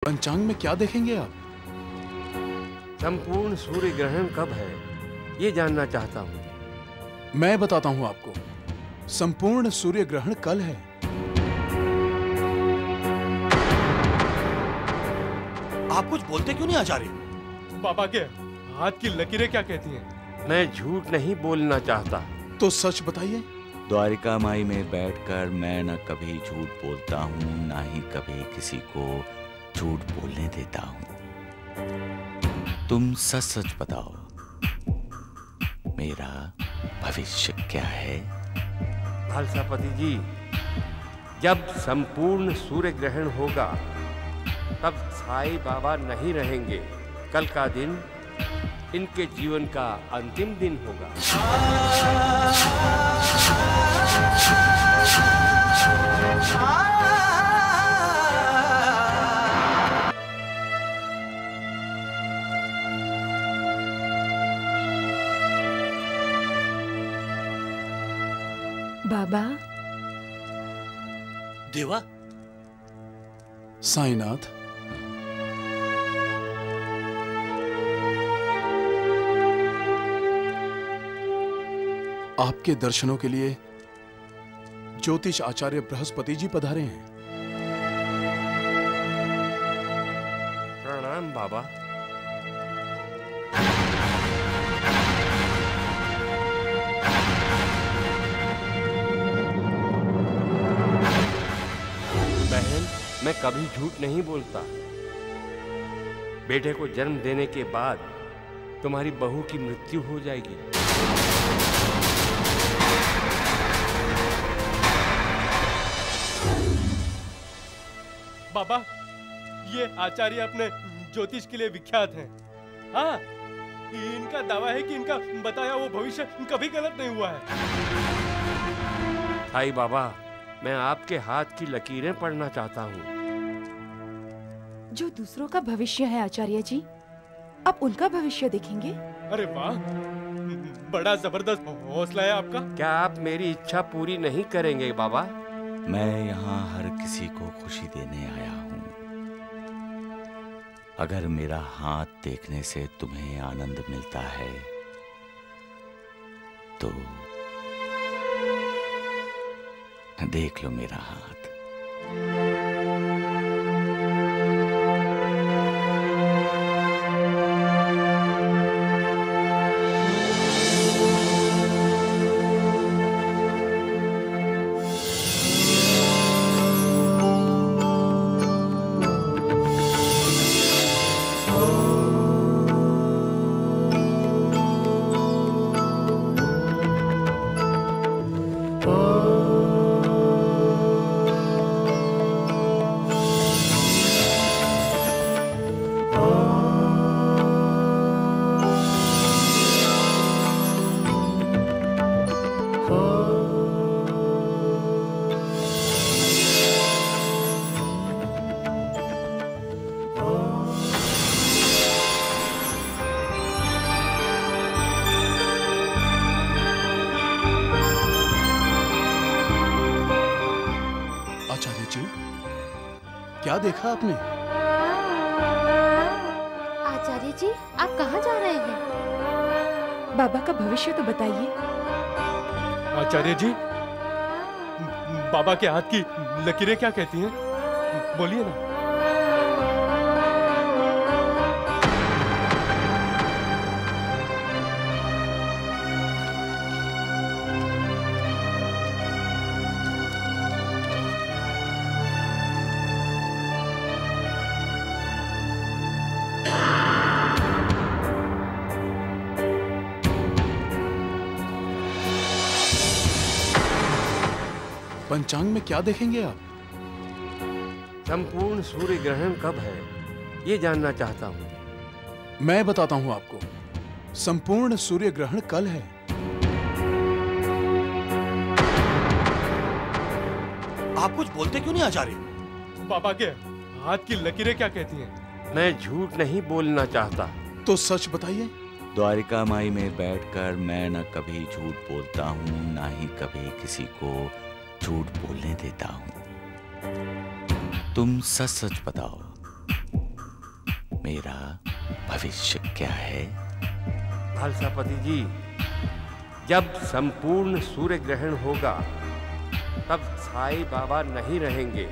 पंचांग में क्या देखेंगे आप? संपूर्ण सूर्य ग्रहण कब है ये जानना चाहता हूँ। मैं बताता हूं आपको। संपूर्ण सूर्य ग्रहण कल है। आप कुछ बोलते क्यों नहीं आचार्य? बाबा के हाथ की लकीरें क्या कहती हैं? मैं झूठ नहीं बोलना चाहता। तो सच बताइए। द्वारिका माई में बैठकर मैं न कभी झूठ बोलता हूँ, ना ही कभी किसी को झूठ बोलने देता हूँ। तुम सच सच बताओ, मेरा भविष्य क्या है? भालसापति जी, जब संपूर्ण सूर्य ग्रहण होगा तब साईं बाबा नहीं रहेंगे। कल का दिन इनके जीवन का अंतिम दिन होगा। बाबा। देवा। साईनाथ, आपके दर्शनों के लिए ज्योतिष आचार्य बृहस्पति जी पधारे हैं। प्रणाम बाबा। बहन, मैं कभी झूठ नहीं बोलता। बेटे को जन्म देने के बाद तुम्हारी बहू की मृत्यु हो जाएगी। बाबा, ये आचार्य अपने ज्योतिष के लिए विख्यात हैं। हाँ, इनका दावा है कि इनका बताया वो भविष्य कभी गलत नहीं हुआ है। साईं बाबा, मैं आपके हाथ की लकीरें पढ़ना चाहता हूँ। जो दूसरों का भविष्य है आचार्य जी, आप उनका भविष्य देखेंगे? अरे वाह, बड़ा जबरदस्त हौसला है आपका। क्या आप मेरी इच्छा पूरी नहीं करेंगे बाबा? मैं यहाँ हर किसी को खुशी देने आया हूँ। अगर मेरा हाथ देखने से तुम्हें आनंद मिलता है तो देख लो मेरा हाथ। क्या देखा आपने? आचार्य जी, आप कहाँ जा रहे हैं? बाबा का भविष्य तो बताइए। आचार्य जी, बाबा के हाथ की लकीरें क्या कहती हैं? बोलिए ना। पंचांग में क्या देखेंगे आप? संपूर्ण सूर्य ग्रहण कब है ये जानना चाहता हूँ। मैं बताता हूं आपको। संपूर्ण सूर्य ग्रहण कल है। आप कुछ बोलते क्यों नहीं आचार्य? बाबा के हाथ की लकीरें क्या कहती हैं? मैं झूठ नहीं बोलना चाहता। तो सच बताइए। द्वारिका माई में बैठकर मैं न कभी झूठ बोलता हूँ, ना ही कभी किसी को झूठ बोलने देता हूँ। तुम सच सच बताओ, मेरा भविष्य क्या है? भालसापति जी, जब संपूर्ण सूर्य ग्रहण होगा तब साईं बाबा नहीं रहेंगे।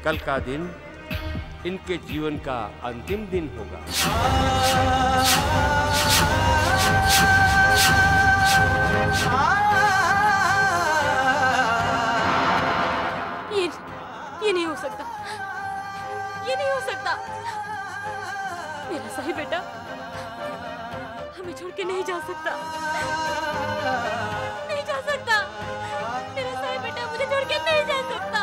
कल का दिन इनके जीवन का अंतिम दिन होगा। ये नहीं हो सकता, ये नहीं हो सकता। मेरा साईं बेटा हमें छोड़ के नहीं जा सकता, नहीं जा सकता। मेरा साईं बेटा मुझे छोड़ के नहीं जा सकता।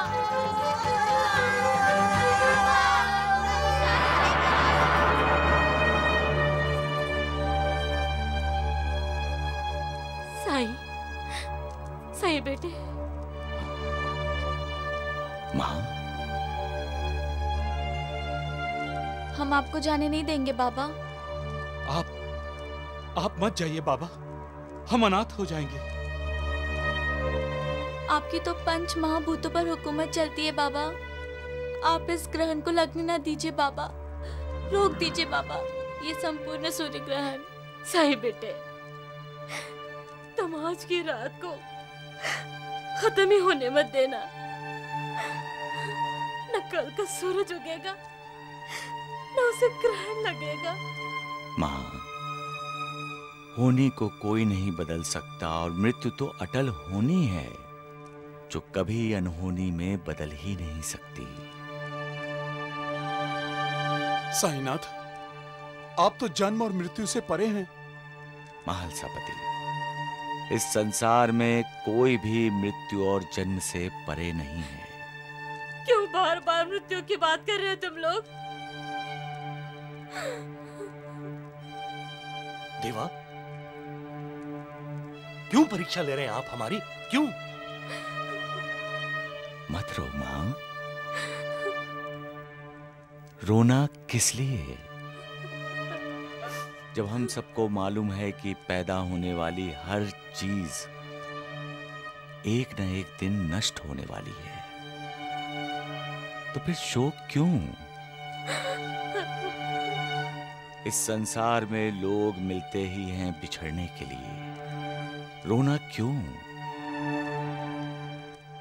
साईं, साईं बेटे। माँ, हम आपको जाने नहीं देंगे बाबा। आप मत जाइए बाबा, हम अनाथ हो जाएंगे। आपकी तो पंच महाभूतों पर हुकूमत चलती है बाबा। आप इस ग्रहण को लगने ना दीजिए बाबा, रोक दीजिए बाबा ये संपूर्ण सूर्य ग्रहण। साईं बेटे, तुम आज की रात को खत्म ही होने मत देना। न कल का सूरज उगेगा न उसे ग्रहण लगेगा। माँ, होने को कोई नहीं बदल सकता और मृत्यु तो अटल होनी है जो कभी अनहोनी में बदल ही नहीं सकती। साईनाथ, आप तो जन्म और मृत्यु से परे हैं। महालसापति, इस संसार में कोई भी मृत्यु और जन्म से परे नहीं है। क्यों बार बार मृत्यु की बात कर रहे हो तुम लोग? देवा, क्यों परीक्षा ले रहे हैं आप हमारी? क्यों? मत रो मां। रोना किस लिए? जब हम सबको मालूम है कि पैदा होने वाली हर चीज एक न एक दिन नष्ट होने वाली है, तो फिर शोक क्यों? इस संसार में लोग मिलते ही हैं बिछड़ने के लिए, रोना क्यों?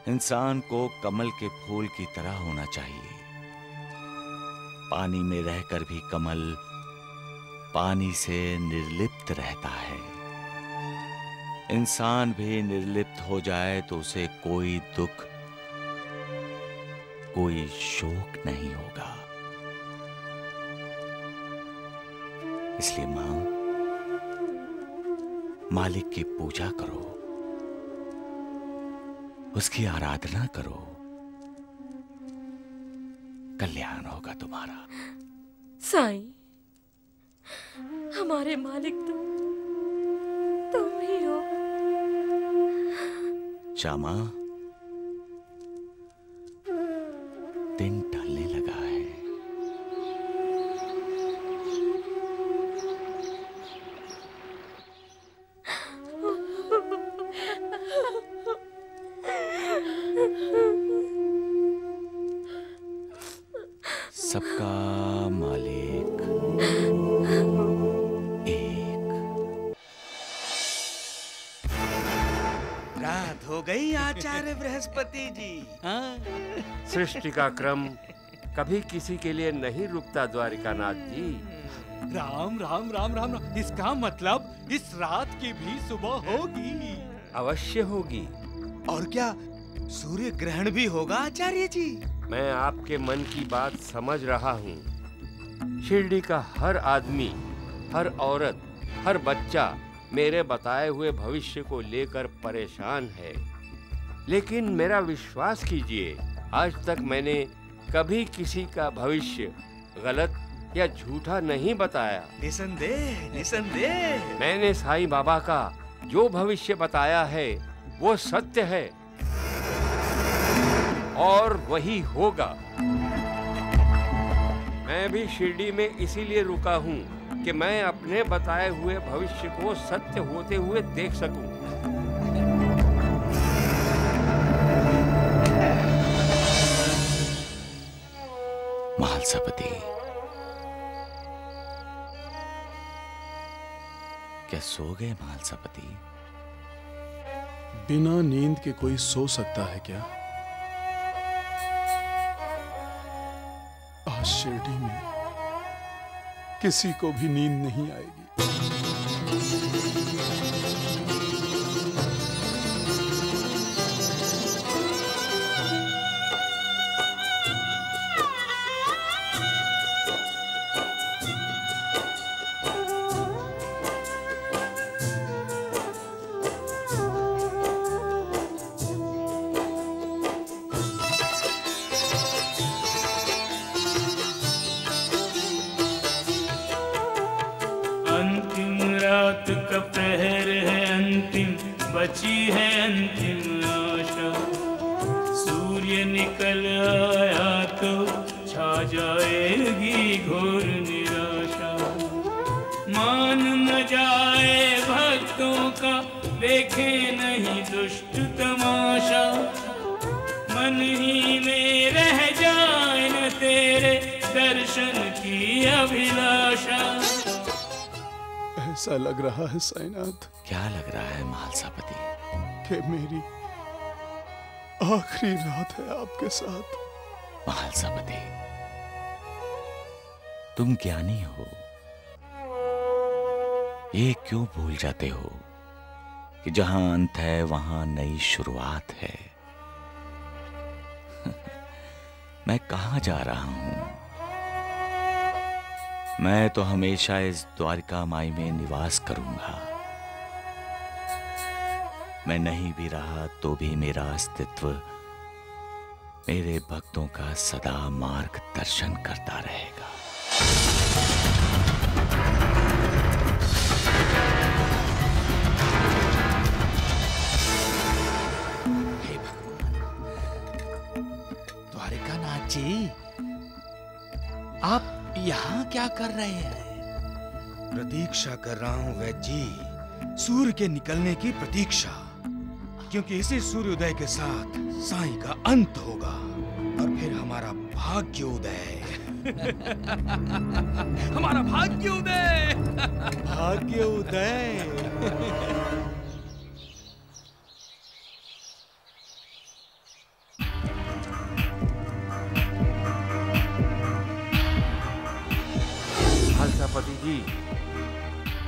इंसान को कमल के फूल की तरह होना चाहिए। पानी में रहकर भी कमल पानी से निर्लिप्त रहता है। इंसान भी निर्लिप्त हो जाए तो उसे कोई दुख, कोई शोक नहीं होगा। इसलिए मां, मालिक की पूजा करो, उसकी आराधना करो, कल्याण होगा तुम्हारा। साईं, हमारे मालिक तो तुम ही हो। श्यामा, दिन ढलने लगा है। सबका मालिक एक। रात हो गई आचार्य बृहस्पति जी। हाँ? सृष्टि का क्रम कभी किसी के लिए नहीं रुकता द्वारिकानाथ जी। राम राम राम राम राम। इसका मतलब इस रात की भी सुबह होगी। अवश्य होगी। और क्या सूर्य ग्रहण भी होगा आचार्य जी? मैं आपके मन की बात समझ रहा हूँ। शिरडी का हर आदमी, हर औरत, हर बच्चा मेरे बताए हुए भविष्य को लेकर परेशान है। लेकिन मेरा विश्वास कीजिए, आज तक मैंने कभी किसी का भविष्य गलत या झूठा नहीं बताया। निसंदेह, निसंदेह। मैंने साईं बाबा का जो भविष्य बताया है वो सत्य है और वही होगा। मैं भी शिरडी में इसीलिए रुका हूँ कि मैं अपने बताए हुए भविष्य को सत्य होते हुए देख सकूं। महालसापति, क्या सो गए महालसापति? बिना नींद के कोई सो सकता है क्या? आज शिरडी में किसी को भी नींद नहीं आएगी। बची है अंतिम आशा, सूर्य निकल आया तो छा जाएगी घोर निराशा। मान न जाए भक्तों का, देखे नहीं दुष्ट तमाशा। मन ही में रह जाए न तेरे दर्शन की अभिलाषा। ऐसा लग रहा है साईनाथ। क्या लग रहा है महालसापति? कि मेरी आखिरी रात है आपके साथ। महालसापति, तुम ज्ञानी हो, ये क्यों भूल जाते हो कि जहां अंत है वहां नई शुरुआत है? मैं कहां जा रहा हूं? मैं तो हमेशा इस द्वारिका माई में निवास करूंगा। मैं नहीं भी रहा तो भी मेरा अस्तित्व मेरे भक्तों का सदा मार्गदर्शन करता रहेगा। हे भगवान, द्वारिकानाथ जी, आप यहाँ क्या कर रहे हैं? प्रतीक्षा कर रहा हूँ वैद्य जी, सूर्य के निकलने की प्रतीक्षा, क्योंकि इसी सूर्योदय के साथ साईं का अंत होगा और फिर हमारा भाग्योदय। हमारा भाग्योदय। भाग्योदय। महालसापति जी,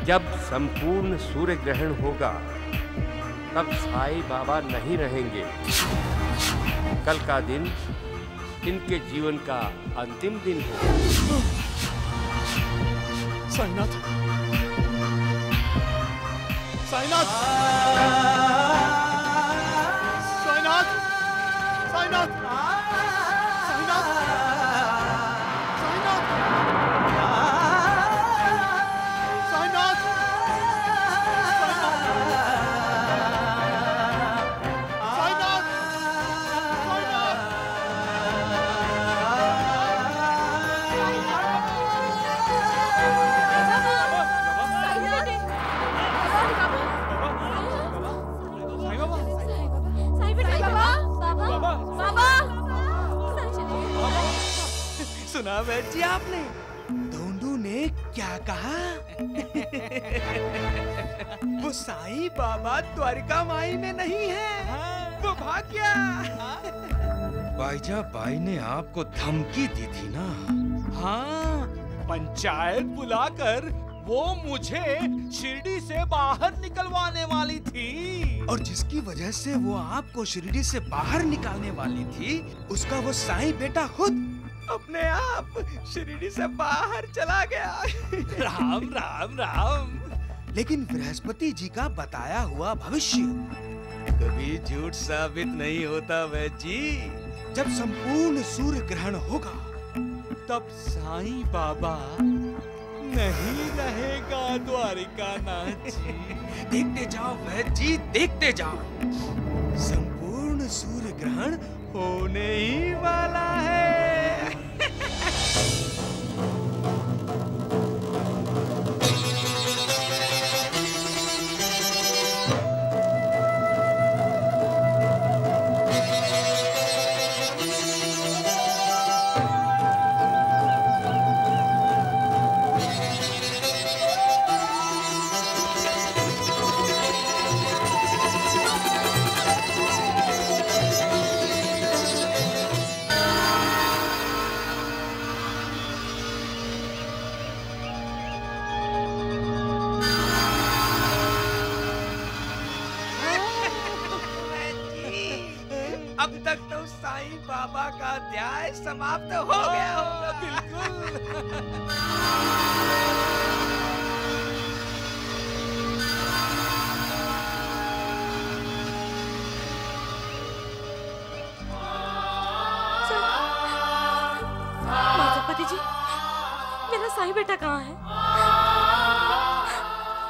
जब संपूर्ण सूर्य ग्रहण होगा तब साईं बाबा नहीं रहेंगे। कल का दिन इनके जीवन का अंतिम दिन होगा। साईनाथ, साईनाथ, साईनाथ, साईनाथ, साईनाथ, सुना वैद्य जी आपने? दोनों ने क्या कहा? वो साईं बाबा द्वारिका माई में नहीं है, वो भाग गया। बाईजा बाई ने आपको धमकी दी थी ना? हाँ, पंचायत बुलाकर वो मुझे शिरडी से बाहर निकलवाने वाली थी। और जिसकी वजह से वो आपको शिरडी से बाहर निकालने वाली थी, उसका वो साईं बेटा खुद अपने आप शिरडी से बाहर चला गया। राम राम राम। लेकिन बृहस्पति जी का बताया हुआ भविष्य कभी झूठ साबित नहीं होता वैद्य जी। जब संपूर्ण सूर्य ग्रहण होगा तब साईं बाबा नहीं रहेगा द्वारिकानाथ जी। देखते जाओ वैद्य जी, देखते जाओ, संपूर्ण सूर्य ग्रहण होने ही वाला है। अध्याय समाप्त हो गया होगा। बिल्कुल। माधवपति जी, मेरा साईं बेटा कहाँ है?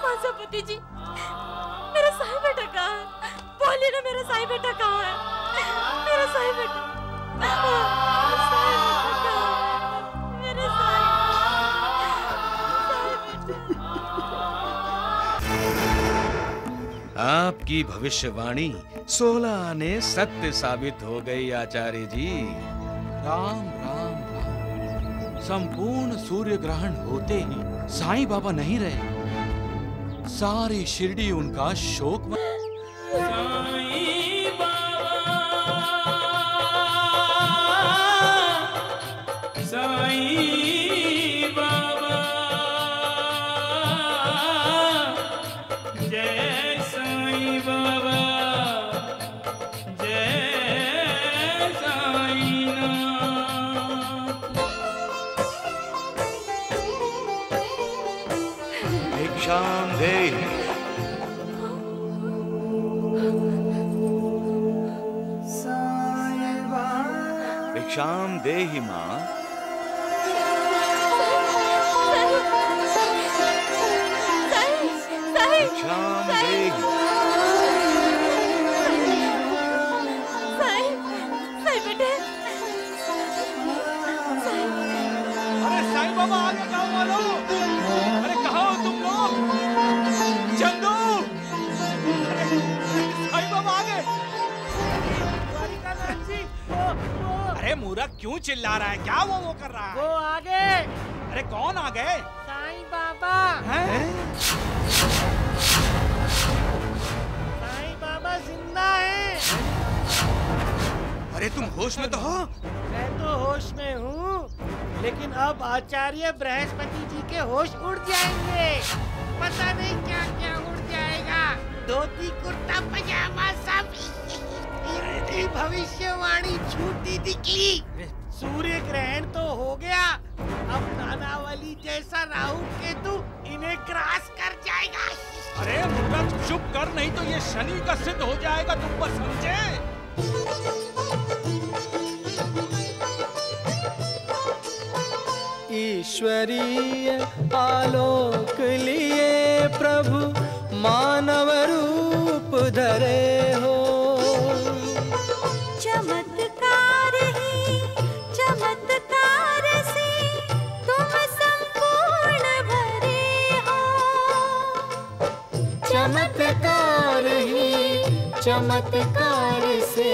माधवपति जी, मेरा साईं बेटा कहाँ है? बोलिए ना, मेरा साईं बेटा कहाँ है? मेरा साईं बेटा, मेरा आपकी भविष्यवाणी 16 आने सत्य साबित हो गई आचार्य जी। राम राम राम। संपूर्ण सूर्य ग्रहण होते ही साईं बाबा नहीं रहे। सारी शिरडी उनका शोक भिक्षाम देहि मां। भिक्षाम देहि। साईं बेटे, अरे साईं बाबा आ गए गाँव वालों। अरे कहाँ हो तुम लोग? चंदू, साईं बाबा आ गए। अरे मूर्ख क्यों चिल्ला रहा है? क्या वो कर रहा है? वो आ गए। अरे कौन आ गए? साईं बाबा। साईं बाबा जिंदा हैं। अरे तुम होश में तो हो? मैं तो होश में हूँ, लेकिन अब आचार्य बृहस्पति जी के होश उड़ जाएंगे। पता नहीं क्या क्या उड़ जाएगा। धोती कुर्ता पजामा सब। इनकी भविष्यवाणी झूठी निकली। सूर्य ग्रहण तो हो गया, अब नानावली जैसा राहु केतु इन्हें क्रॉस कर जाएगा। अरे मूर्ख चुप कर, नहीं तो ये शनि का सिद्ध हो जाएगा, तुम बस समझे। ईश्वरीय आलोक लिए प्रभु मानव रूप धरे हो। चमत्कार ही चमत्कार से तुम संपूर्ण भरे हो। चमत्कार ही चमत्कार से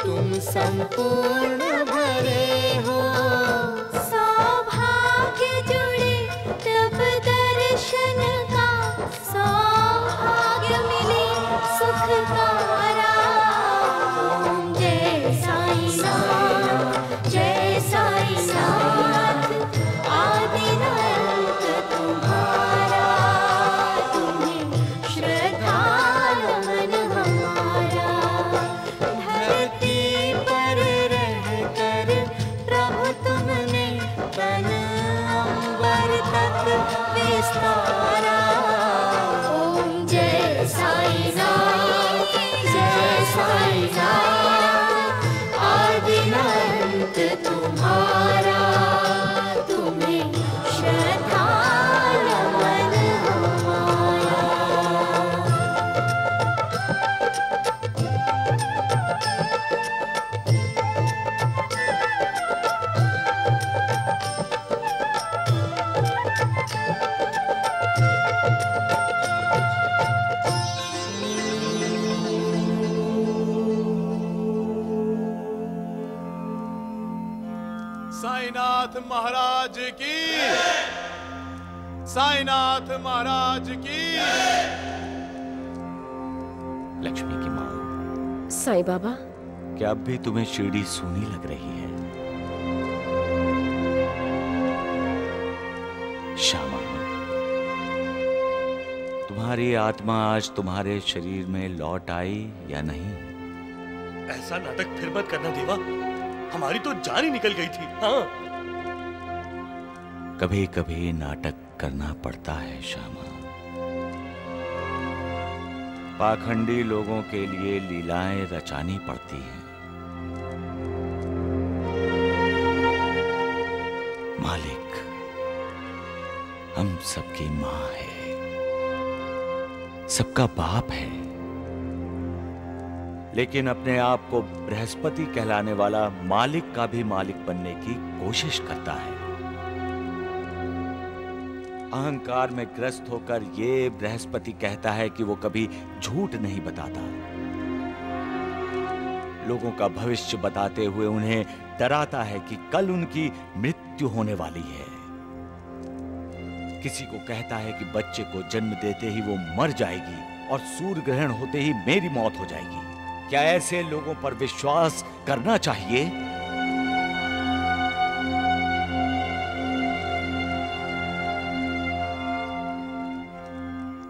तुम संपूर्ण भरे हो। सौभाग्य जुड़े तब दर्शन का, सौभाग्य मिले सुख का। जय साईं नाथ, जय साईं नाथ, आदिनाथ तुम्हारा, तुम्हें श्रद्धा नमन हमारा। धरती पर रहकर प्रभु तुमने तन अंबर तक विस्तारा। ओम जय साईं नाथ, जय साईं नाथ, आदिनाथ तुम्हारा, तुम्हें श्रद्धा नमन हमारा। साईनाथ महाराज की, साईनाथ महाराज की। लक्ष्मी की माँ। साईं बाबा, क्या अब भी तुम्हें शिरडी सूनी लग रही है? श्यामा, तुम्हारी आत्मा आज तुम्हारे शरीर में लौट आई या नहीं? ऐसा नाटक फिर मत करना देवा। हमारी तो जान ही निकल गई थी। हाँ, कभी कभी नाटक करना पड़ता है श्यामा। पाखंडी लोगों के लिए लीलाएं रचानी पड़ती हैं। मालिक हम सबकी मां है, सबका बाप है, लेकिन अपने आप को बृहस्पति कहलाने वाला मालिक का भी मालिक बनने की कोशिश करता है। अहंकार में ग्रस्त होकर ये बृहस्पति कहता है कि वो कभी झूठ नहीं बताता। लोगों का भविष्य बताते हुए उन्हें डराता है कि कल उनकी मृत्यु होने वाली है। किसी को कहता है कि बच्चे को जन्म देते ही वो मर जाएगी और सूर्य ग्रहण होते ही मेरी मौत हो जाएगी। क्या ऐसे लोगों पर विश्वास करना चाहिए?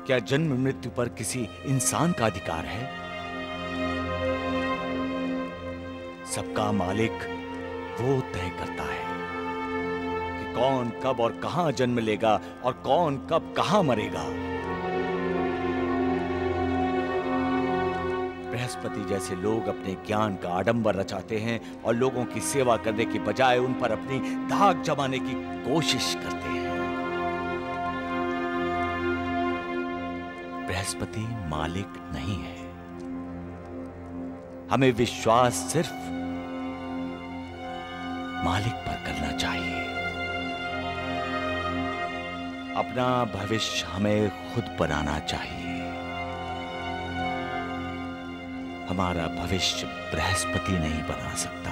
क्या जन्म मृत्यु पर किसी इंसान का अधिकार है? सबका मालिक वो तय करता है कि कौन कब और कहां जन्म लेगा और कौन कब कहां मरेगा। बृहस्पति जैसे लोग अपने ज्ञान का आडंबर रचाते हैं और लोगों की सेवा करने की बजाय उन पर अपनी धाक जमाने की कोशिश करते हैं। बृहस्पति मालिक नहीं है। हमें विश्वास सिर्फ मालिक पर करना चाहिए। अपना भविष्य हमें खुद बनाना चाहिए। हमारा भविष्य बृहस्पति नहीं बना सकता।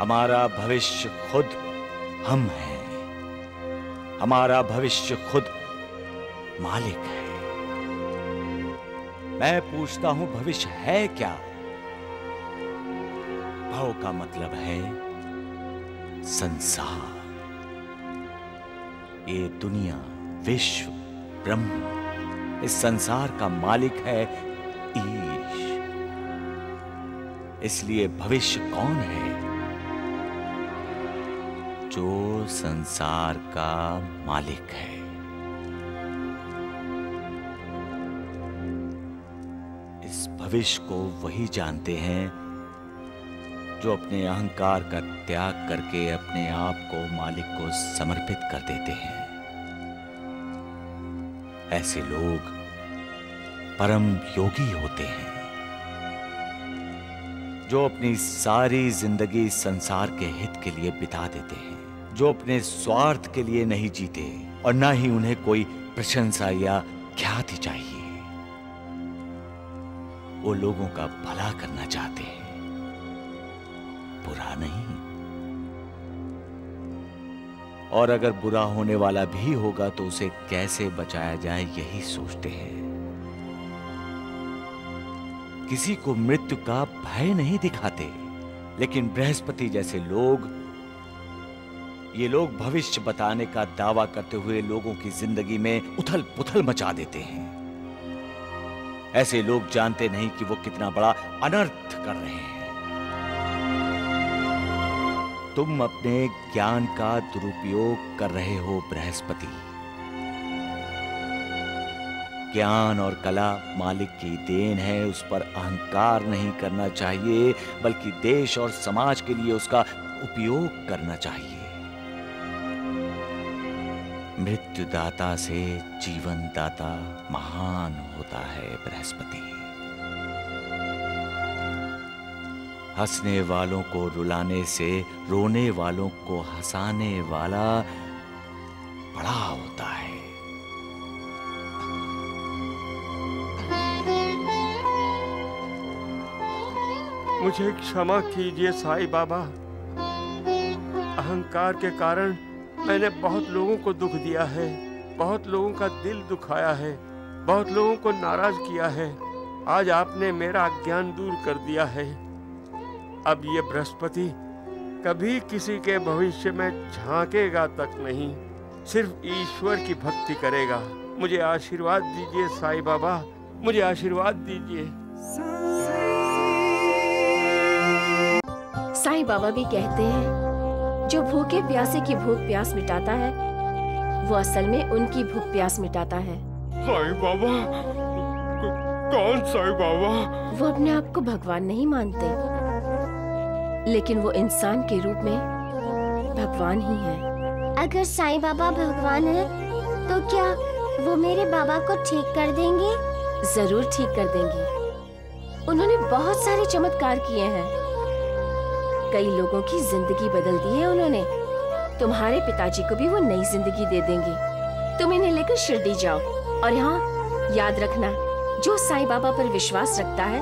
हमारा भविष्य खुद हम हैं। हमारा भविष्य खुद मालिक है। मैं पूछता हूं भविष्य है क्या? भव का मतलब है संसार। ये दुनिया, विश्व, ब्रह्म, इस संसार का मालिक है ईश। इसलिए भविष्य कौन है? जो संसार का मालिक है। इस भविष्य को वही जानते हैं जो अपने अहंकार का त्याग करके अपने आप को मालिक को समर्पित कर देते हैं। ऐसे लोग परम योगी होते हैं जो अपनी सारी जिंदगी संसार के हित के लिए बिता देते हैं, जो अपने स्वार्थ के लिए नहीं जीते और ना ही उन्हें कोई प्रशंसा या ख्याति चाहिए। वो लोगों का भला करना चाहते हैं, बुरा नहीं। और अगर बुरा होने वाला भी होगा तो उसे कैसे बचाया जाए यही सोचते हैं। किसी को मृत्यु का भय नहीं दिखाते, लेकिन बृहस्पति जैसे लोग, ये लोग भविष्य बताने का दावा करते हुए लोगों की जिंदगी में उथल पुथल मचा देते हैं। ऐसे लोग जानते नहीं कि वो कितना बड़ा अनर्थ कर रहे हैं। तुम अपने ज्ञान का दुरुपयोग कर रहे हो बृहस्पति। ज्ञान और कला मालिक की देन है, उस पर अहंकार नहीं करना चाहिए, बल्कि देश और समाज के लिए उसका उपयोग करना चाहिए। मृत्युदाता से जीवनदाता महान होता है बृहस्पति। हंसने वालों को रुलाने से रोने वालों को हंसाने वाला बड़ा होता है। मुझे क्षमा कीजिए साईं बाबा। अहंकार के कारण मैंने बहुत लोगों को दुख दिया है, बहुत लोगों का दिल दुखाया है, बहुत लोगों को नाराज किया है। आज आपने मेरा अज्ञान दूर कर दिया है। अब ये बृहस्पति कभी किसी के भविष्य में झांकेगा तक नहीं, सिर्फ ईश्वर की भक्ति करेगा। मुझे आशीर्वाद दीजिए साईं बाबा, मुझे आशीर्वाद दीजिए। साईं बाबा भी कहते हैं जो भूखे प्यासे की भूख प्यास मिटाता है वो असल में उनकी भूख प्यास मिटाता है। साईं बाबा? कौन साईं बाबा? वो अपने आप को भगवान नहीं मानते, लेकिन वो इंसान के रूप में भगवान ही है। अगर साईं बाबा भगवान है तो क्या वो मेरे बाबा को ठीक कर देंगे? जरूर ठीक कर देंगे। उन्होंने बहुत सारे चमत्कार किए हैं, कई लोगों की जिंदगी बदल दी है उन्होंने। तुम्हारे पिताजी को भी वो नई जिंदगी दे देंगे। तुम इन्हें लेकर शिरडी जाओ और यहाँ याद रखना, जो साईं बाबा पर विश्वास रखता है,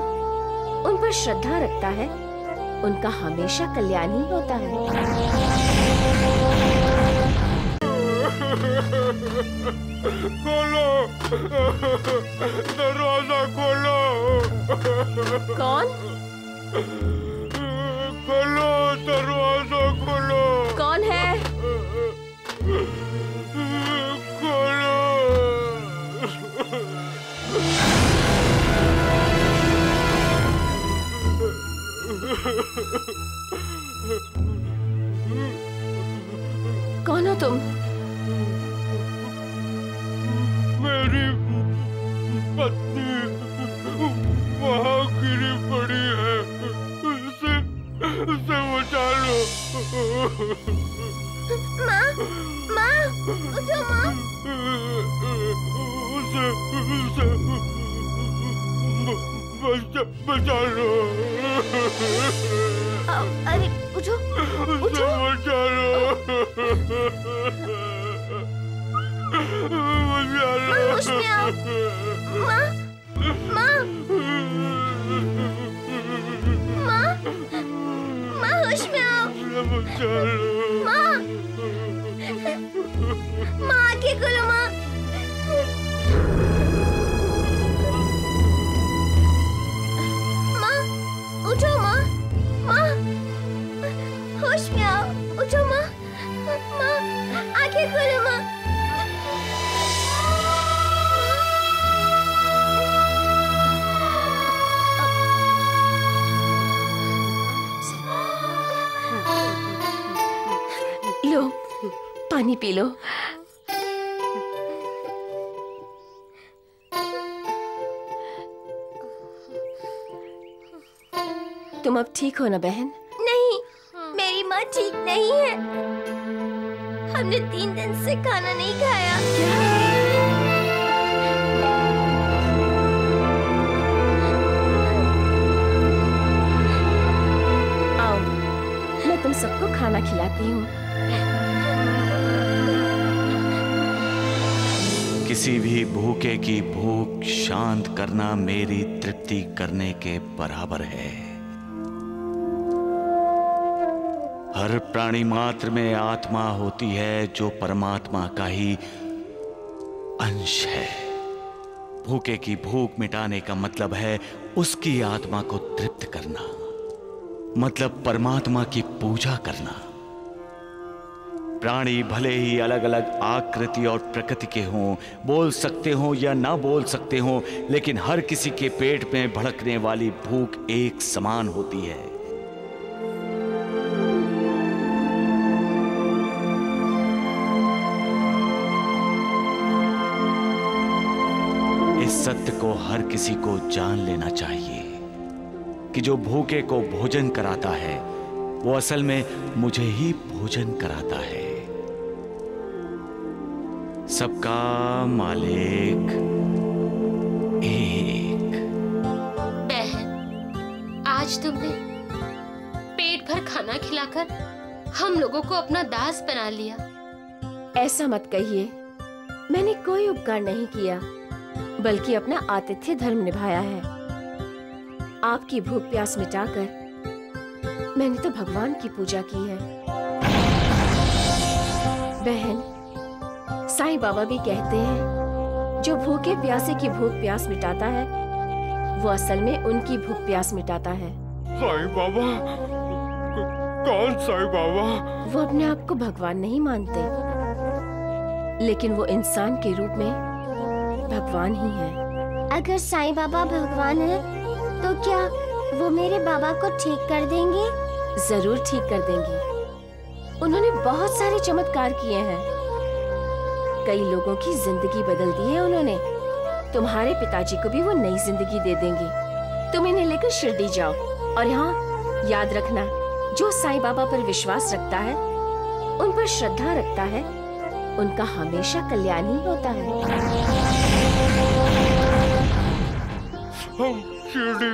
उन पर श्रद्धा रखता है, उनका हमेशा कल्याण ही होता है। खोलो, दरवाजा खोलो। कौन? खोलो, दरवाजा खोलो। कौन है? खोलो। कौन हो तुम? मेरी पत्नी वहाँ गिरी पड़ी है, उसे बचा लो। माँ, माँ, उठो माँ। उसे बचा लो। अरे उठो, उठो। बचा लो। माँ होश में आओ। माँ, माँ, माँ, माँ होश में आओ। माँ, माँ आंखें खोलो माँ। माँ उठो माँ, माँ होश में आओ, उठो माँ। माँ आंखें खोलो माँ। लो, पानी पी लो। तुम अब ठीक हो ना बहन? नहीं, मेरी माँ ठीक नहीं है। हमने 3 दिन से खाना नहीं खाया। आओ, मैं तुम सबको खाना खिलाती हूँ। किसी भी भूखे की भूख शांत करना मेरी तृप्ति करने के बराबर है। हर प्राणी मात्र में आत्मा होती है जो परमात्मा का ही अंश है। भूखे की भूख मिटाने का मतलब है उसकी आत्मा को तृप्त करना, मतलब परमात्मा की पूजा करना। प्राणी भले ही अलग अलग आकृति और प्रकृति के हों, बोल सकते हों या ना बोल सकते हों, लेकिन हर किसी के पेट में भड़कने वाली भूख एक समान होती है। इस सत्य को हर किसी को जान लेना चाहिए कि जो भूखे को भोजन कराता है वो असल में मुझे ही भोजन कराता है। सबका मालिक एक। बहन, आज तुमने पेट भर खाना खिलाकर हम लोगों को अपना दास बना लिया। ऐसा मत कहिए, मैंने कोई उपकार नहीं किया, बल्कि अपना आतिथ्य धर्म निभाया है। आपकी भूख प्यास मिटाकर मैंने तो भगवान की पूजा की है। बहन, साईं बाबा भी कहते हैं जो भूखे प्यासे की भूख प्यास मिटाता है वो असल में उनकी भूख प्यास मिटाता है। साईं बाबा? कौन साईं बाबा? वो अपने आप को भगवान नहीं मानते, लेकिन वो इंसान के रूप में भगवान ही है। अगर साईं बाबा भगवान है तो क्या वो मेरे बाबा को ठीक कर देंगे? जरूर ठीक कर देंगी। उन्होंने बहुत सारे चमत्कार किए हैं, कई लोगों की जिंदगी बदल दी है उन्होंने। तुम्हारे पिताजी को भी वो नई जिंदगी दे देंगी। तुम इन्हें लेकर शिरडी जाओ, और यहाँ याद रखना, जो साईं बाबा पर विश्वास रखता है, उन पर श्रद्धा रखता है, उनका हमेशा कल्याण ही होता है। हम शिरडी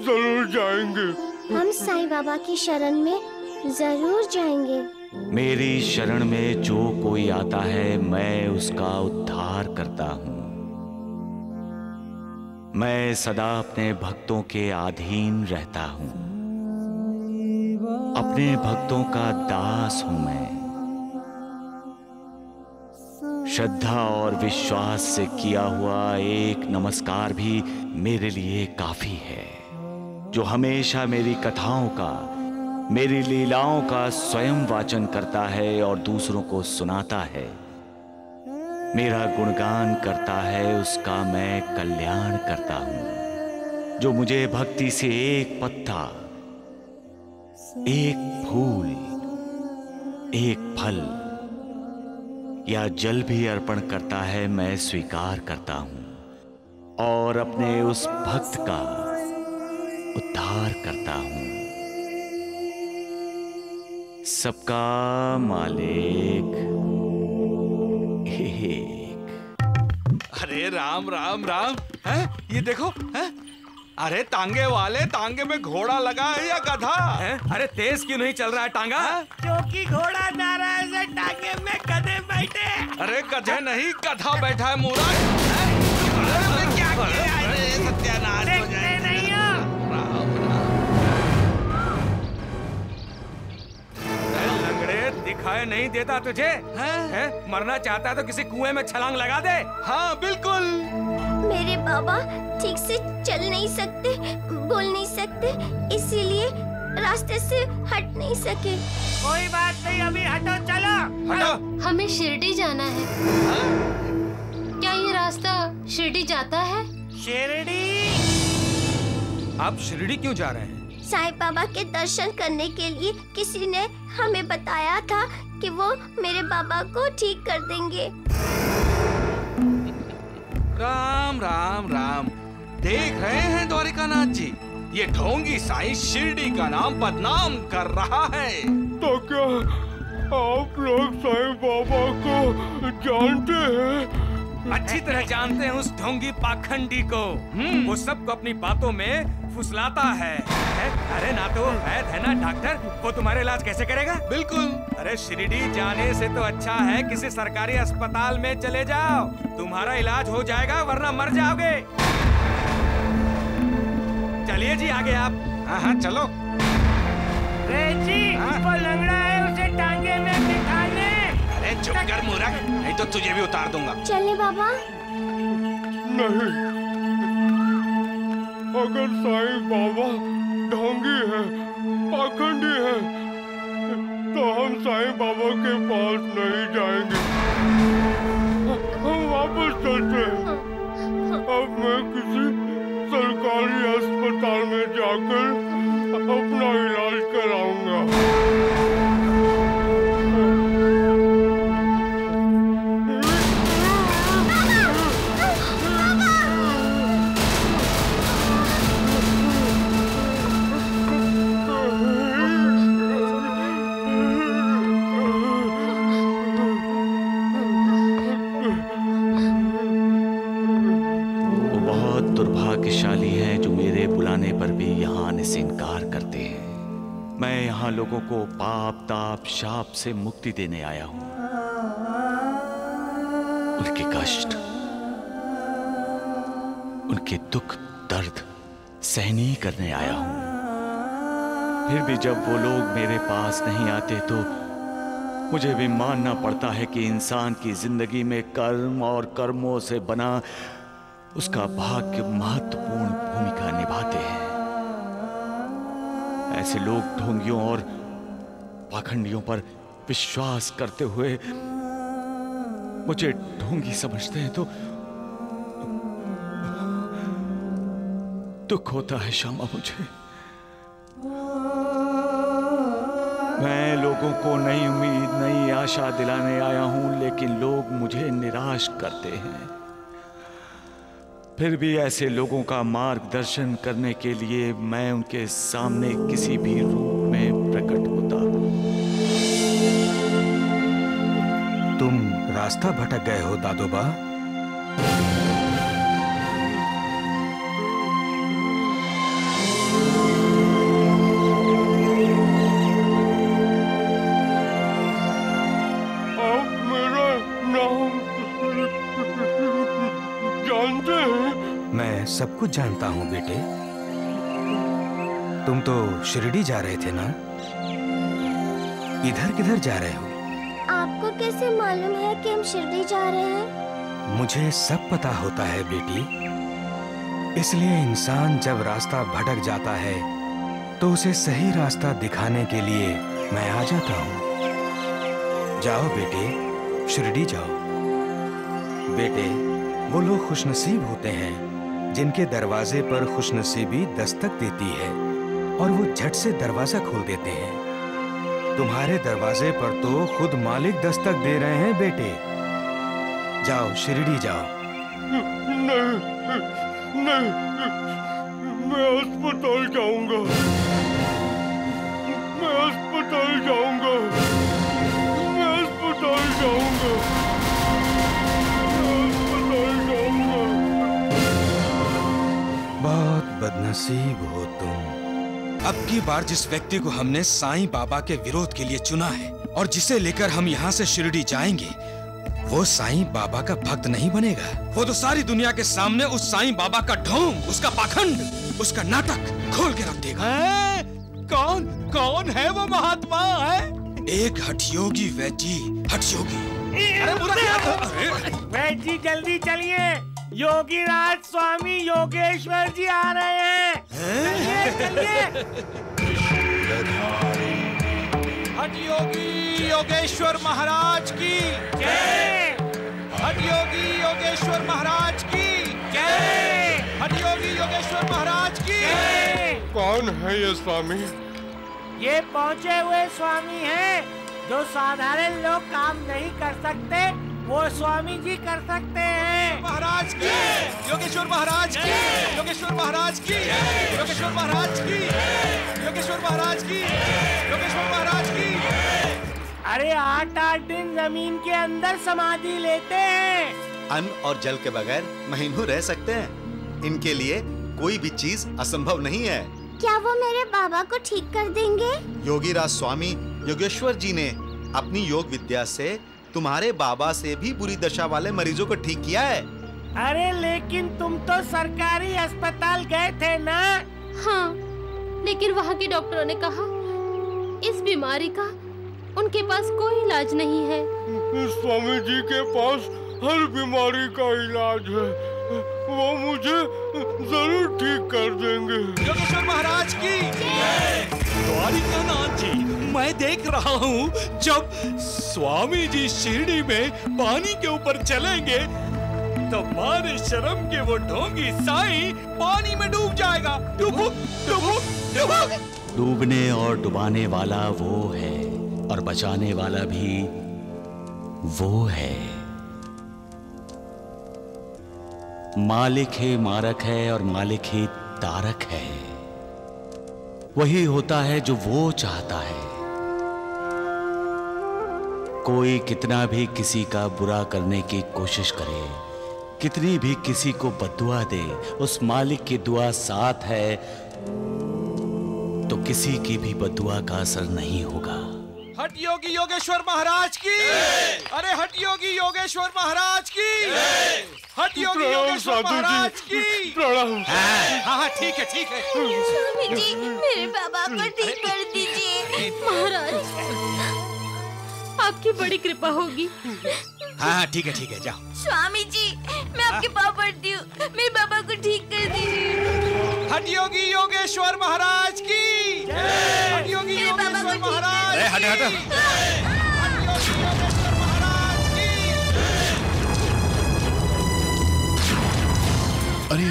जरूर जाएंगे। हम साईं बाबा की शरण में जरूर जाएंगे। मेरी शरण में जो कोई आता है, मैं उसका उद्धार करता हूँ। मैं सदा अपने भक्तों के अधीन रहता हूँ। अपने भक्तों का दास हूँ मैं। श्रद्धा और विश्वास से किया हुआ एक नमस्कार भी मेरे लिए काफी है, जो हमेशा मेरी कथाओं का, मेरी लीलाओं का स्वयं वाचन करता है और दूसरों को सुनाता है, मेरा गुणगान करता है, उसका मैं कल्याण करता हूं। जो मुझे भक्ति से एक पत्ता, एक फूल, एक फल या जल भी अर्पण करता है, मैं स्वीकार करता हूं और अपने उस भक्त का उद्धार करता हूं। सबका मालिक एक। अरे राम राम राम, है ये देखो, है अरे तांगे वाले, तांगे में घोड़ा लगा है या गधा है? अरे तेज क्यों नहीं चल रहा है टांगा? क्योंकि घोड़ा नाराज है, टांगे में गधे बैठे। अरे गधे नहीं, गधा बैठा है मूर्ख। अरे क्या किया? अरे सत्यानाश हो जाए। नहीं हो। लंगड़े, दिखाई नहीं देता तुझे? हैं? मरना चाहता है तो किसी कुएं में छलांग लगा दे। हाँ बिल्कुल। मेरे बाबा ठीक से चल नहीं सकते, बोल नहीं सकते, इसीलिए रास्ते से हट नहीं सके। कोई बात नहीं, अभी हटो, चलो हटो। हमें शिरडी जाना है। क्या ये रास्ता शिरडी जाता है? शिरडी? आप शिरडी क्यों जा रहे हैं? साईं बाबा के दर्शन करने के लिए किसी ने हमें बताया था कि वो मेरे बाबा को ठीक कर देंगे। राम राम राम। देख रहे हैं द्वारिकानाथ जी, ये ढोंगी साईं शिरडी का नाम बदनाम कर रहा है। तो क्या आप लोग साईं बाबा को जानते हैं? अच्छी तरह जानते हैं उस ढोंगी पाखंडी को। वो सबको अपनी बातों में फुसलाता है। अरे ना तो वैद है ना डॉक्टर, वो तुम्हारे इलाज कैसे करेगा? बिल्कुल। अरे शिरडी जाने से तो अच्छा है किसी सरकारी अस्पताल में चले जाओ, तुम्हारा इलाज हो जाएगा, वरना मर जाओगे। चलिए जी आगे आप। हाँ चलो। जी, वो लंगड़ा है, उसे टांगे में बिठा ले। अरे चुप कर मूर्ख, नहीं तो तुझे भी उतार दूंगा। चले बाबा। नहीं, अगर साईं बाबा ढोंगी है, पाखंडी है, तो हम साईं बाबा के पास नहीं जाएंगे। हम वापस चलते हैं। अब मैं किसी सरकारी अस्पताल में जाकर अपना इलाज कराऊंगा। दुर्भाग्यशाली हैं जो मेरे बुलाने पर भी यहाँ आने से इनकार करते हैं। मैं यहाँ लोगों को पाप ताप शाप से मुक्ति देने आया हूँ, उनके कष्ट, उनके दुख दर्द सहनीय करने आया हूँ। फिर भी जब वो लोग मेरे पास नहीं आते तो मुझे भी मानना पड़ता है कि इंसान की जिंदगी में कर्म और कर्मों से बना उसका भाग्य महत्वपूर्ण भूमिका निभाते हैं। ऐसे लोग ढोंगियों और पाखंडियों पर विश्वास करते हुए मुझे ढोंगी समझते हैं तो दुख होता है श्यामा मुझे। मैं लोगों को नई उम्मीद, नई आशा दिलाने आया हूं, लेकिन लोग मुझे निराश करते हैं। फिर भी ऐसे लोगों का मार्गदर्शन करने के लिए मैं उनके सामने किसी भी रूप में प्रकट होता हूं। तुम रास्ता भटक गए हो दादोबा। मैं सब कुछ जानता हूँ बेटे। तुम तो शिरडी जा रहे थे ना? इधर किधर जा रहे हो? आपको कैसे मालूम है कि हम शिरडी जा रहे हैं? मुझे सब पता होता है बेटी। इसलिए इंसान जब रास्ता भटक जाता है तो उसे सही रास्ता दिखाने के लिए मैं आ जाता हूँ। जाओ बेटे, शिरडी जाओ। बेटे, वो लोग खुशनसीब होते हैं जिनके दरवाजे पर खुशनसीबी दस्तक देती है और वो झट से दरवाजा खोल देते हैं। तुम्हारे दरवाजे पर तो खुद मालिक दस्तक दे रहे हैं बेटे। जाओ, शिरडी जाओ। नहीं, नहीं, मैं अस्पताल जाऊंगा। मैं अस्पताल जाऊंगा। मैं अस्पताल जाऊंगा। बहुत बदनसीब हो तुम। अब की बार जिस व्यक्ति को हमने साईं बाबा के विरोध के लिए चुना है और जिसे लेकर हम यहाँ से शिरडी जाएंगे, वो साईं बाबा का भक्त नहीं बनेगा। वो तो सारी दुनिया के सामने उस साईं बाबा का ढोंग, उसका पाखंड, उसका नाटक खोल के रख देगा। कौन कौन है वो महात्मा है? एक हठयोगी वैद्य, हठयोगी। वैद्य जी जल्दी चलिए, योगीराज स्वामी योगेश्वर जी आ रहे हैं। हठयोगी योगेश्वर महाराज की जय। हठयोगी योगेश्वर महाराज की जय। हठयोगी योगेश्वर महाराज की जय। कौन है ये स्वामी? ये पहुंचे हुए स्वामी हैं जो साधारण लोग काम नहीं कर सकते, वो स्वामी जी कर सकते हैं। महाराज की, योगेश्वर महाराज की, योगेश्वर महाराज की, योगेश्वर महाराज की, योगेश्वर महाराज की, योगेश्वर महाराज की। अरे 8-8 दिन जमीन के अंदर समाधि लेते हैं। अन्न और जल के बगैर महीनों रह सकते हैं। इनके लिए कोई भी चीज असंभव नहीं है। क्या वो मेरे बाबा को ठीक कर देंगे? योगीराज स्वामी योगेश्वर जी ने अपनी योग विद्या से तुम्हारे बाबा से भी बुरी दशा वाले मरीजों को ठीक किया है। अरे लेकिन तुम तो सरकारी अस्पताल गए थे ना? हाँ, लेकिन वहाँ के डॉक्टरों ने कहा इस बीमारी का उनके पास कोई इलाज नहीं है। स्वामी जी के पास हर बीमारी का इलाज है, वो मुझे जरूर ठीक कर देंगे। योगेश्वर महाराज की द्वारिकानाथ जी, मैं देख रहा हूँ जब स्वामी जी शिरडी में पानी के ऊपर चलेंगे तो मारे शर्म के वो ढोंगी साईं पानी में डूब जाएगा। डुबुक डुबुक डुबुक। डूबने और डुबाने वाला वो है और बचाने वाला भी वो है। मालिक ही मारक है और मालिक ही तारक है। वही होता है जो वो चाहता है। कोई कितना भी किसी का बुरा करने की कोशिश करे, कितनी भी किसी को बद्दुआ दे, उस मालिक की दुआ साथ है तो किसी की भी बद्दुआ का असर नहीं होगा। हठयोगी योगेश्वर महाराज की, अरे हठयोगी योगेश्वर महाराज की, हठयोगी योगेश्वर महाराज की। हाँ, ठीक है ठीक है। स्वामी जी, मेरे बाबा को ठीक कर दीजिए। महाराज, आपकी बड़ी कृपा होगी। हाँ ठीक है जाओ। स्वामी जी, मैं आपके पाँव पड़ती हूँ, मेरे बाबा को ठीक कर दीजिए। हठयोगी योगेश्वर महाराज की, हठयोगी योगेश्वर महाराज। अरे हट हट। हठयोगी योगेश्वर महाराज की। अरे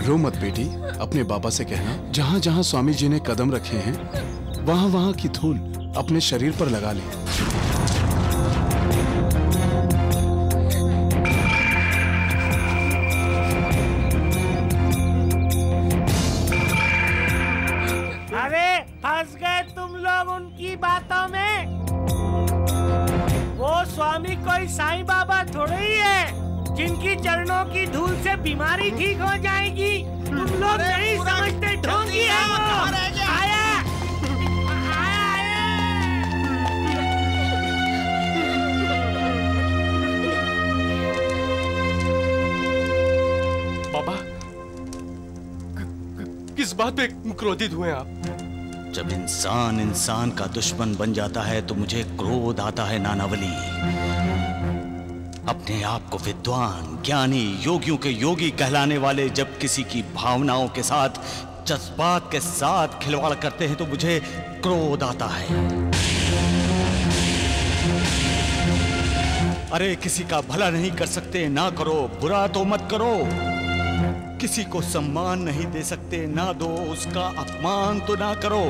रो मत बेटी, अपने बाबा से कहना जहाँ जहाँ स्वामी जी ने कदम रखे हैं वहां की धूल अपने शरीर पर लगा लें। अरे फंस गए तुम लोग उनकी बातों में। वो स्वामी कोई साईं बाबा थोड़े ही है जिनकी चरणों की धूल से बीमारी ठीक हो जाएगी। तुम लोग नहीं समझते, ढोंगी है वो। आया बाबा, किस बात पे क्रोधित हुए आप? जब इंसान इंसान का दुश्मन बन जाता है तो मुझे क्रोध आता है नानावली। अपने आप को विद्वान, ज्ञानी, योगियों के योगी कहलाने वाले जब किसी की भावनाओं के साथ, जज्बात के साथ खिलवाड़ करते हैं तो मुझे क्रोध आता है। अरे किसी का भला नहीं कर सकते, ना करो। बुरा तो मत करो। किसी को सम्मान नहीं दे सकते, ना दो। उसका अपमान तो ना करो।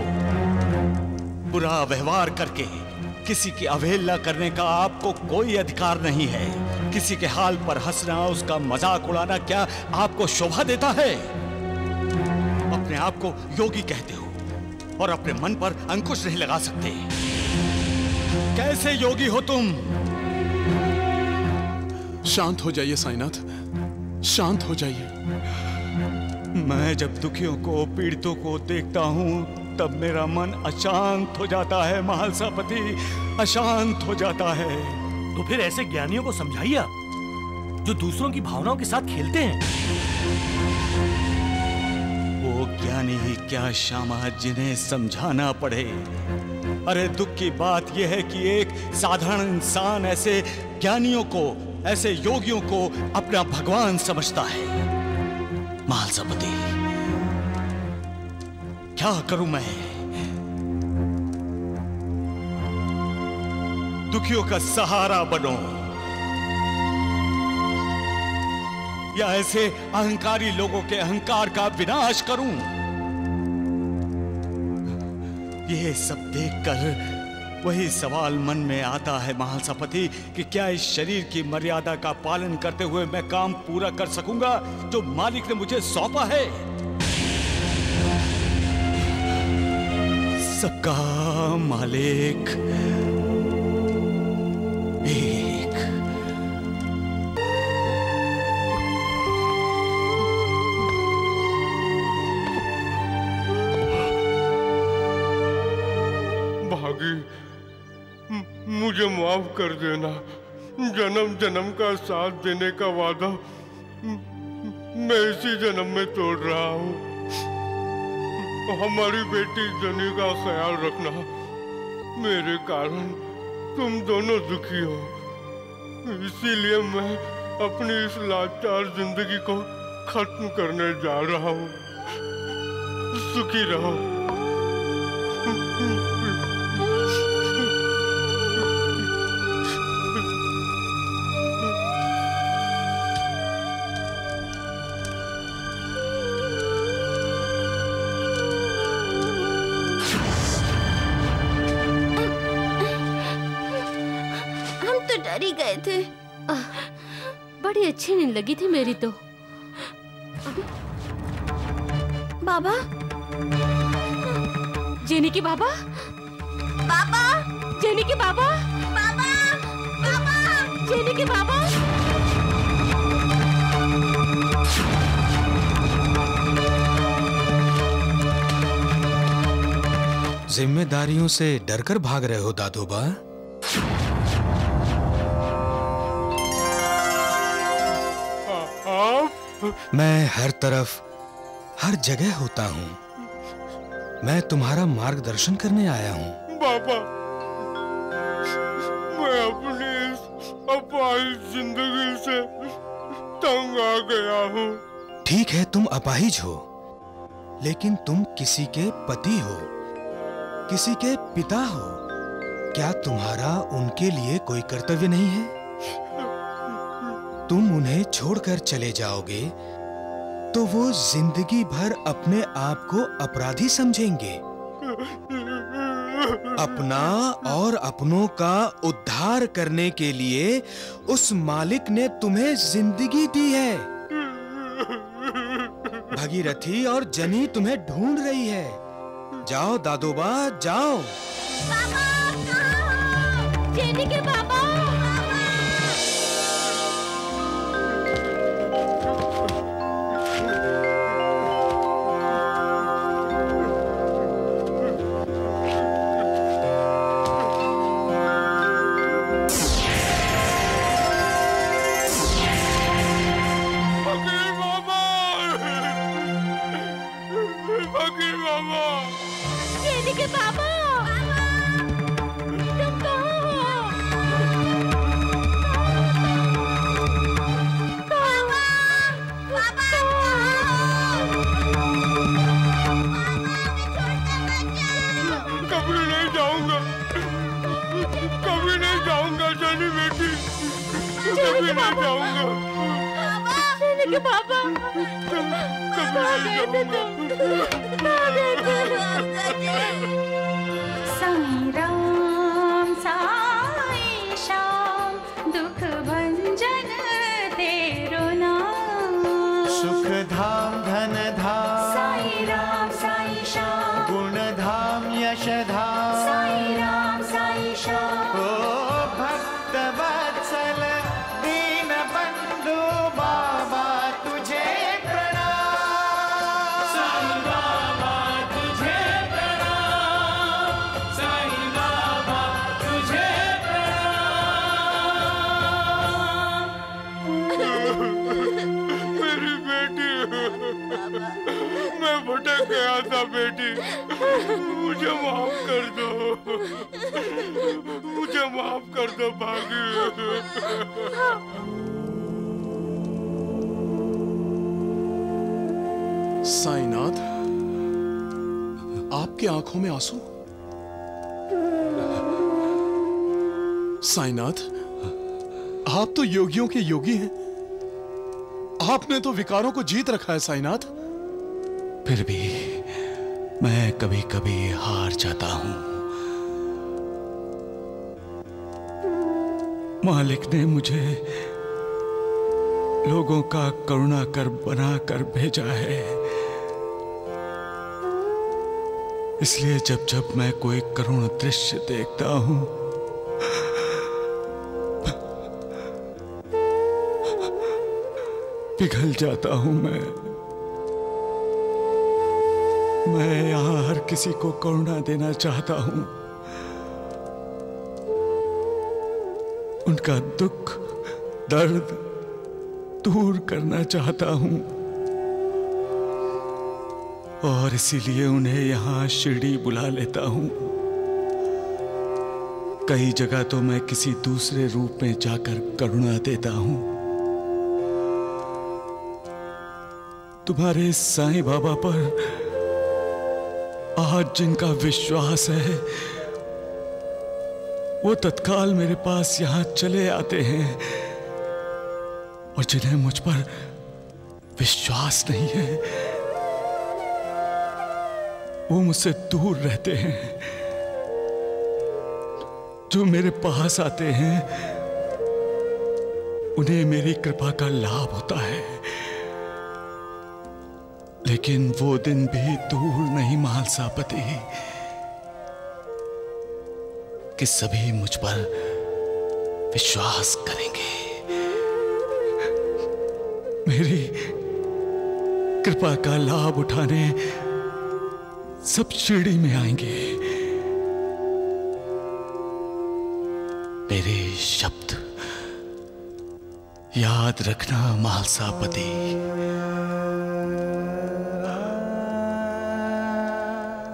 बुरा व्यवहार करके किसी की अवहेलना करने का आपको कोई अधिकार नहीं है। किसी के हाल पर हंसना, उसका मजाक उड़ाना क्या आपको शोभा देता है? अपने आप को योगी कहते हो और अपने मन पर अंकुश नहीं लगा सकते। कैसे योगी हो तुम? शांत हो जाइए साईनाथ, शांत हो जाइए। मैं जब दुखियों को, पीड़ितों को देखता हूँ तब मेरा मन अशांत हो जाता है महालसापति, अशांत हो जाता है। तो फिर ऐसे ज्ञानियों को समझाइए आप, जो दूसरों की भावनाओं के साथ खेलते हैं। वो ज्ञानी ही क्या श्यामा जिन्हें समझाना पड़े। अरे दुख की बात यह है कि एक साधारण इंसान ऐसे ज्ञानियों को, ऐसे योगियों को अपना भगवान समझता है। महालसापति, क्या करूं मैं? दुखियों का सहारा बनो या ऐसे अहंकारी लोगों के अहंकार का विनाश करूं? यह सब देखकर वही सवाल मन में आता है महालसापति कि क्या इस शरीर की मर्यादा का पालन करते हुए मैं काम पूरा कर सकूंगा जो मालिक ने मुझे सौंपा है? सबका मालिक एक। भागी, मुझे माफ कर देना। जन्म जन्म का साथ देने का वादा मैं इसी जन्म में तोड़ रहा हूँ। हमारी बेटी जनी का ख्याल रखना। मेरे कारण तुम दोनों दुखी हो, इसीलिए मैं अपनी इस लाचार जिंदगी को खत्म करने जा रहा हूँ। सुखी रहो। डर ही गए थे। बड़ी अच्छी नींद लगी थी मेरी तो। बाबा, जेनी के बाबा, बाबा, जेनी के बाबा, बाबा, बाबा, जेनी के बाबा। जिम्मेदारियों से डरकर भाग रहे हो दादोबा? मैं हर तरफ, हर जगह होता हूँ। मैं तुम्हारा मार्गदर्शन करने आया हूँ। बाबा, मैं अपनी इस अपाहिज जिंदगी से तंग आ गया हूँ। ठीक है, तुम अपाहिज हो, लेकिन तुम किसी के पति हो, किसी के पिता हो। क्या तुम्हारा उनके लिए कोई कर्तव्य नहीं है? तुम उन्हें छोड़कर चले जाओगे तो वो जिंदगी भर अपने आप को अपराधी समझेंगे। अपना और अपनों का उद्धार करने के लिए उस मालिक ने तुम्हें जिंदगी दी है। भगीरथी और जनी तुम्हें ढूंढ रही है। जाओ दादोबा, जाओ। जेनी के पापा। साईं राम साईं श्याम दुख भंजन तेरो नाम। सुख धाम धन धाम साईं राम साईं श्याम गुण धाम यश धाम साईं राम साईं श्याम। ओ भक्त वत्सल दीन बंधु बाबा तुझे भटक गया था बेटी, मुझे माफ कर दो, मुझे माफ कर दो भागी। साईनाथ, आपकी आंखों में आंसू? साईनाथ, आप तो योगियों के योगी हैं। आपने तो विकारों को जीत रखा है साईनाथ। फिर भी मैं कभी कभी हार जाता हूं। मालिक ने मुझे लोगों का करुणा कर बना कर भेजा है। इसलिए जब जब मैं कोई करुण दृश्य देखता हूं, पिघल जाता हूं। मैं यहां हर किसी को करुणा देना चाहता हूं, उनका दुख दर्द दूर करना चाहता हूं, और इसीलिए उन्हें यहां शिरडी बुला लेता हूं। कई जगह तो मैं किसी दूसरे रूप में जाकर करुणा देता हूं। तुम्हारे साईं बाबा पर आज जिनका विश्वास है, वो तत्काल मेरे पास यहां चले आते हैं, और जिन्हें मुझ पर विश्वास नहीं है, वो मुझसे दूर रहते हैं। जो मेरे पास आते हैं, उन्हें मेरी कृपा का लाभ होता है। लेकिन वो दिन भी दूर नहीं महालसापति कि सभी मुझ पर विश्वास करेंगे, मेरी कृपा का लाभ उठाने सब शिरडी में आएंगे। मेरे शब्द याद रखना महालसापति।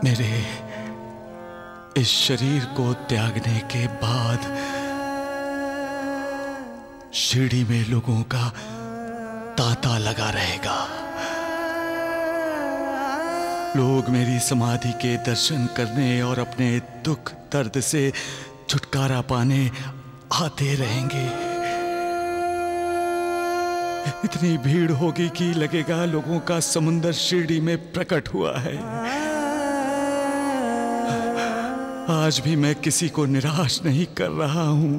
मेरे इस शरीर को त्यागने के बाद शिरडी में लोगों का तांता लगा रहेगा। लोग मेरी समाधि के दर्शन करने और अपने दुख दर्द से छुटकारा पाने आते रहेंगे। इतनी भीड़ होगी कि लगेगा लोगों का समुंदर शिरडी में प्रकट हुआ है। आज भी मैं किसी को निराश नहीं कर रहा हूं।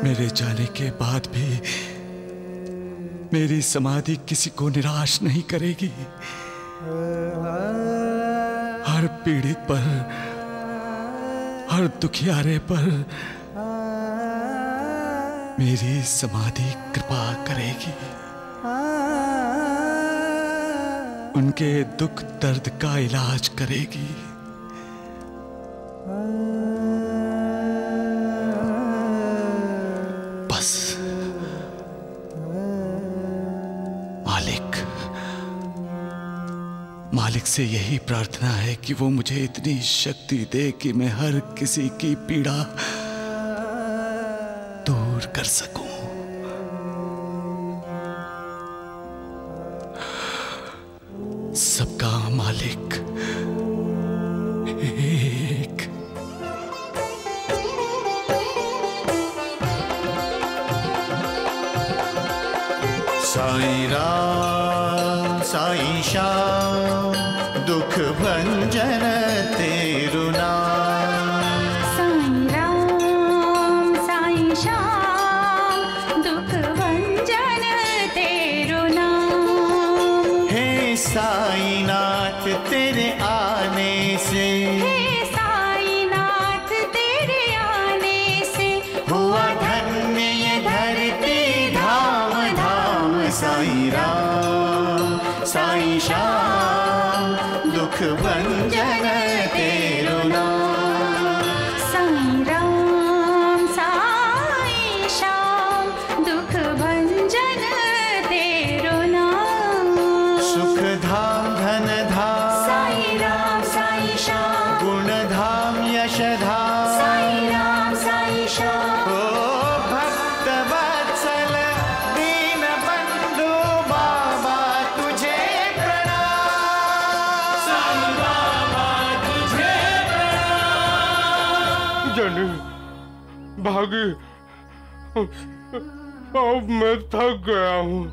मेरे जाने के बाद भी मेरी समाधि किसी को निराश नहीं करेगी। हर पीड़ित पर, हर दुखियारे पर मेरी समाधि कृपा करेगी। उनके दुख दर्द का इलाज करेगी। बस मालिक से यही प्रार्थना है कि वो मुझे इतनी शक्ति दे कि मैं हर किसी की पीड़ा दूर कर सकूं। सबका मालिक एक। साईं राम साईं श्याम दुख भंजन तेरु नाम। साईं राम साईं श्याम दुख भंजन तेरु नाम। हे साईं नाथ तेरे आने से, हे साईं नाथ तेरे आने से हुआ धन्य ये धरती धाम धाम। साईं राम साईं श्याम दुख भंजन तेरु नाम। साईं राम साईं श्याम दुख भंजन तेरु नाम। सुख धाम धन धाम साईं राम साईं श्याम। गुण धाम यश धाम साईं राम साईं श्याम। ओ भक्त वत्सल दीन बंधु बाबा तुझे प्रणाम। साईं बाबा तुझे प्रणाम। जनी भागी, अब मैं थक गया हूँ,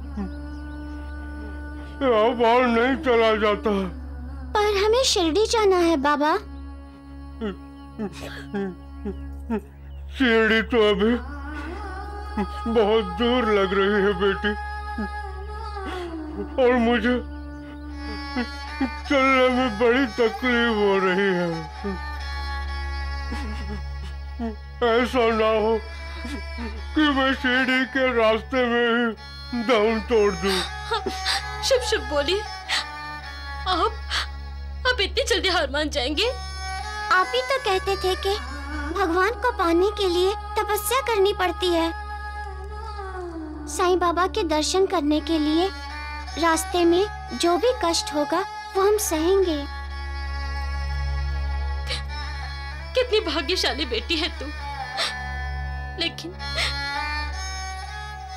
अब और नहीं चला जाता। पर हमें शिरडी जाना है बाबा। शिरडी तो अभी बहुत दूर लग रही है बेटी, और मुझे चलने में बड़ी तकलीफ हो रही है। ऐसा ना हो कि मैं शिरडी के रास्ते में ही दम तोड़ दूं। शुभ शुभ बोलिए, आप इतनी जल्दी हार मान जाएंगे? आप ही तो कहते थे कि भगवान को पाने के लिए तपस्या करनी पड़ती है। साईं बाबा के दर्शन करने के लिए रास्ते में जो भी कष्ट होगा वो हम सहेंगे। कितनी भाग्यशाली बेटी है तू,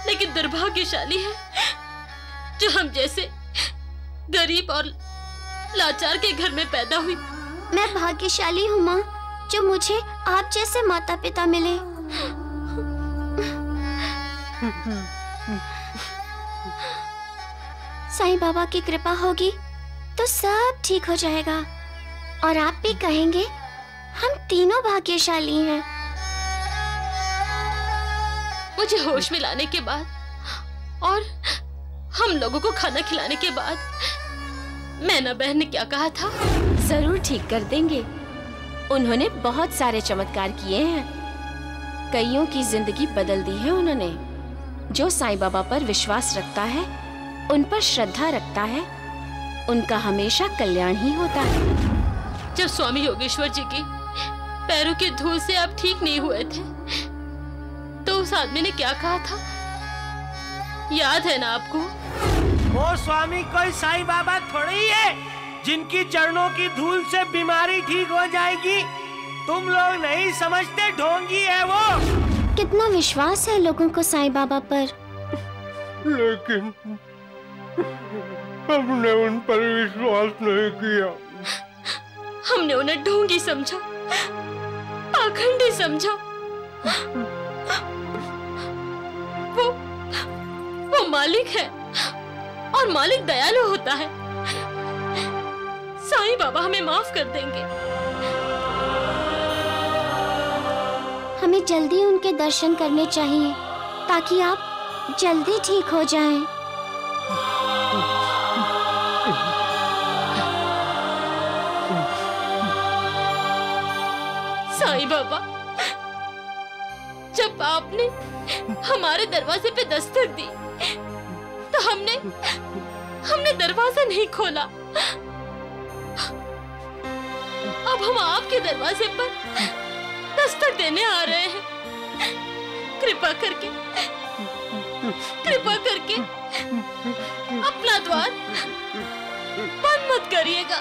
लेकिन दुर्भाग्यशाली है जो हम जैसे गरीब और लाचार के घर में पैदा हुई। मैं भाग्यशाली हूँ माँ, जो मुझे आप जैसे माता पिता मिले। साईं बाबा की कृपा होगी तो सब ठीक हो जाएगा, और आप भी कहेंगे हम तीनों भाग्यशाली हैं। मुझे होश में लाने के बाद और हम लोगों को खाना खिलाने के बाद मैना बहन ने क्या कहा था? जरूर ठीक कर देंगे। उन्होंने बहुत सारे चमत्कार किए हैं, कईयों की जिंदगी बदल दी है उन्होंने। जो साईं बाबा पर विश्वास रखता है, उन पर श्रद्धा रखता है, उनका हमेशा कल्याण ही होता है। जब स्वामी योगेश्वर जी की पैरों की धूल से आप ठीक नहीं हुए थे, तो उस आदमी ने क्या कहा था, याद है ना आपको? वो स्वामी कोई साईं बाबा थोड़ी है जिनकी चरणों की धूल से बीमारी ठीक हो जाएगी। तुम लोग नहीं समझते, ढोंगी है वो। कितना विश्वास है लोगों को साईं बाबा पर। लेकिन हमने उन पर विश्वास नहीं किया। हमने उन्हें ढोंगी समझा, पाखंडी समझा। वो मालिक है, और मालिक दयालु होता है। साईं बाबा हमें माफ कर देंगे। हमें जल्दी उनके दर्शन करने चाहिए ताकि आप जल्दी ठीक हो जाएं। साईं बाबा, जब आपने हमारे दरवाजे पे दस्तक दी तो हमने दरवाजा नहीं खोला। अब हम आपके दरवाजे पर दस्तक देने आ रहे हैं। कृपा करके अपना द्वार बंद मत करिएगा।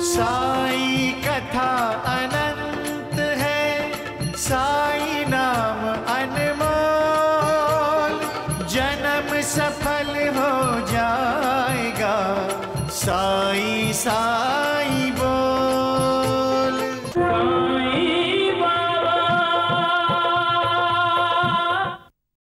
साई कथा अनंत है, साई नाम अनमोल, जन्म सफल हो जाएगा। साई साई